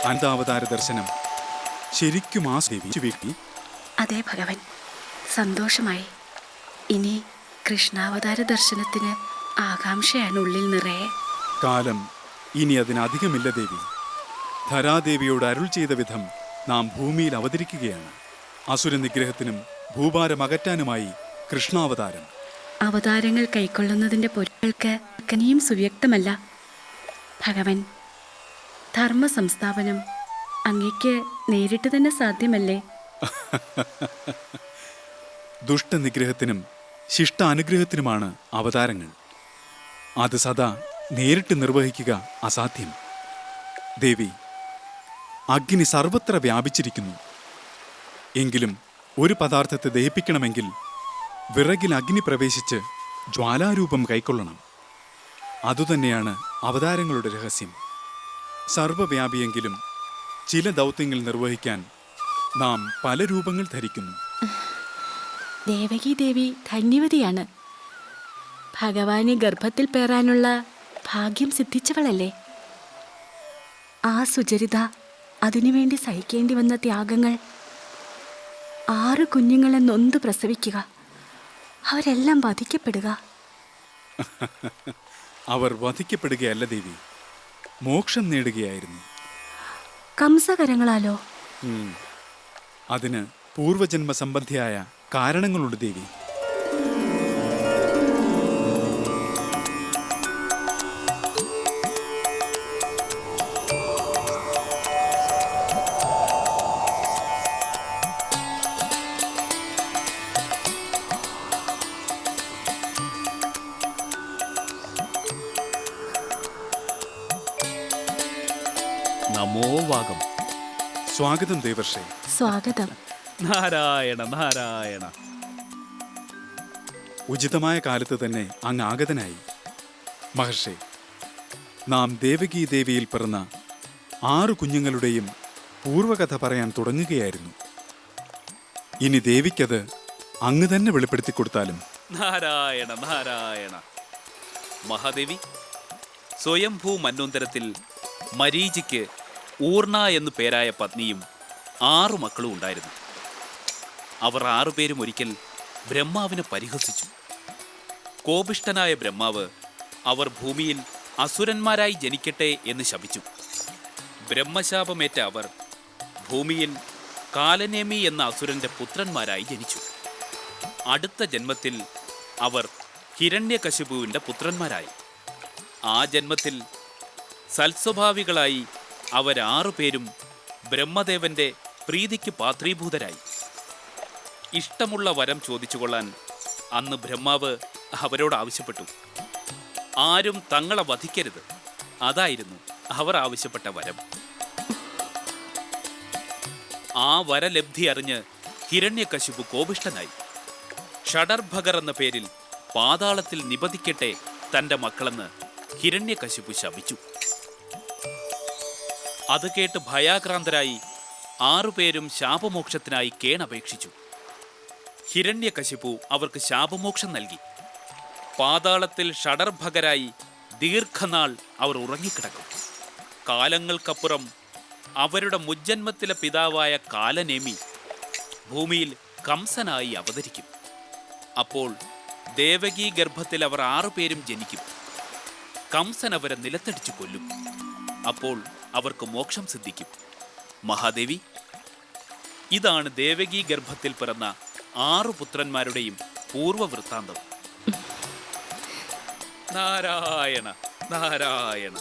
അനന്താവതാര ദർശനം ശരിക്കും ആസ്വദിച്ചു വീട്ടി. അതെ ഭഗവൻ, സന്തോഷമായി. ഇനി കൃഷ്ണാവതാര ദർശനത്തിന് ആകാംക്ഷയാണ് ഉള്ളിൽ നിറയെ. കാലം ഇനി അതിനധികമില്ല ദേവി. ധരാദേവിയോട് അരുൾ ചെയ്ത വിധം നാം ഭൂമിയിൽ അവതരിക്കുകയാണ്. അസുര നിഗ്രഹത്തിനും ഭൂഭാരമകറ്റാനുമായി കൃഷ്ണാവതാരം. അവതാരങ്ങൾ കൈക്കൊള്ളുന്നതിൻ്റെ പൊരുൾക്ക് കനിയും സുവ്യക്തമല്ല ഭഗവൻ. ധർമ്മ സംസ്ഥാപനം അങ്ങയ്ക്ക് നേരിട്ട് തന്നെ സാധ്യമല്ലേ? ദുഷ്ടനിഗ്രഹത്തിനും ശിഷ്ടാനുഗ്രഹത്തിനുമാണ് അവതാരങ്ങൾ. അത് സദാ നേരിട്ട് നിർവഹിക്കുക അസാധ്യം. ദേവി, അഗ്നി സർവത്ര വ്യാപിച്ചിരിക്കുന്നു. എങ്കിലും ഒരു പദാർത്ഥത്തെ ദഹിപ്പിക്കണമെങ്കിൽ വിറകിൽ അഗ്നി പ്രവേശിച്ച് ജ്വാലാരൂപം കൈക്കൊള്ളണം. അതുതന്നെയാണ് അവതാരങ്ങളുടെ രഹസ്യം. സർവവ്യാപിയെങ്കിലും ചില ദൗത്യങ്ങൾ നിർവഹിക്കാൻ നാം പല രൂപങ്ങൾ ധരിക്കുന്നു. ദേവകി ദേവി ധന്യവതിയാണ്. ഭഗവാനെ ഗർഭത്തിൽ പേറാനുള്ള ഭാഗ്യം സിദ്ധിച്ചവളല്ലേ? ആ സുചരിത അതിനുവേണ്ടി സഹിക്കേണ്ടി വന്ന ത്യാഗങ്ങൾ. 6 കുഞ്ഞുങ്ങളെ നൊന്ത് പ്രസവിക്കുക, അവരെല്ലാം വധിക്കപ്പെടുക. അവർ വധിക്കപ്പെടുകയല്ല ദേവി, മോക്ഷം നേടുകയായിരുന്നു. കംസകരങ്ങളാലോ? അതിന് പൂർവജന്മ സംബന്ധിയായ കാരണങ്ങളുണ്ട് ദേവി. നമോ വാഗം. സ്വാഗതം ദേവർഷേ. സ്വാഗതം. നാരായണ നാരായണ. ഉചിതമായ കാലത്ത് തന്നെ അങ്ങ് ആഗതനായി. മഹർഷേ, നാം ദേവകീ ദേവിയിൽ പിറന്ന 6 കുഞ്ഞുങ്ങളുടെയും പൂർവകഥ പറയാൻ തുടങ്ങുകയായിരുന്നു. ഇനി ദേവിക്കത് അങ്ങ് തന്നെ വെളിപ്പെടുത്തി കൊടുത്താലും. നാരായണ നാരായണ. മഹാദേവി, സ്വയംഭൂ മന്വന്തരത്തിൽ മരീചിക്ക് ഊർണ എന്നു പേരായ പത്നിയും 6 മക്കളും ഉണ്ടായിരുന്നു. അവർ 6 പേരും ഒരിക്കൽ ബ്രഹ്മാവിനെ പരിഹസിച്ചു. കോപിഷ്ഠനായ ബ്രഹ്മാവ് അവർ ഭൂമിയിൽ അസുരന്മാരായി ജനിക്കട്ടെ എന്ന് ശപിച്ചു. ബ്രഹ്മശാപമേറ്റ അവർ ഭൂമിയിൽ കാലനേമി എന്ന അസുരന്റെ പുത്രന്മാരായി ജനിച്ചു. അടുത്ത ജന്മത്തിൽ അവർ ഹിരണ്യകശിപുവിൻ്റെ പുത്രന്മാരായി. ആ ജന്മത്തിൽ സൽസ്വഭാവികളായി അവർ 6 പേരും ബ്രഹ്മദേവന്റെ പ്രീതിക്ക് പാത്രീഭൂതരായി. ഇഷ്ടമുള്ള വരം ചോദിച്ചുകൊള്ളാൻ അന്ന് ബ്രഹ്മാവ് അവരോട് ആവശ്യപ്പെട്ടു. ആരും തങ്ങളെ വധിക്കരുത്, അതായിരുന്നു അവർ ആവശ്യപ്പെട്ട വരം. ആ വരലബ്ധി അറിഞ്ഞ് ഹിരണ്യകശിപു കോപിഷ്ഠനായി. ഷഡർഭഗർ എന്ന പേരിൽ പാതാളത്തിൽ നിപതിക്കട്ടെ തൻ്റെ മക്കളെന്ന് ഹിരണ്യകശിപു ശപിച്ചു. അത് കേട്ട് ഭയാക്രാന്തരായി 6 പേരും ശാപമോക്ഷത്തിനായി കേണപേക്ഷിച്ചു. ഹിരണ്യകശിപു അവർക്ക് ശാപമോക്ഷം നൽകി. പാതാളത്തിൽ ഷഡർഭഗരായി ദീർഘനാൾ അവർ ഉറങ്ങിക്കിടക്കും. കാലങ്ങൾക്കപ്പുറം അവരുടെ മുജ്ജന്മത്തിലെ പിതാവായ കാലനേമി ഭൂമിയിൽ കംസനായി അവതരിക്കും. അപ്പോൾ ദേവകീ ഗർഭത്തിൽ അവർ 6 പേരും ജനിക്കും. കംസൻ അവരെ നിലത്തടിച്ചു കൊല്ലും. അപ്പോൾ അവർക്ക് മോക്ഷം സിദ്ധിക്കും. മഹാദേവി, ഇതാണ് ദേവകീ ഗർഭത്തിൽ പിറന്ന 6 പുത്രന്മാരുടെയും പൂർവവൃത്താന്തം. നാരായണ നാരായണ.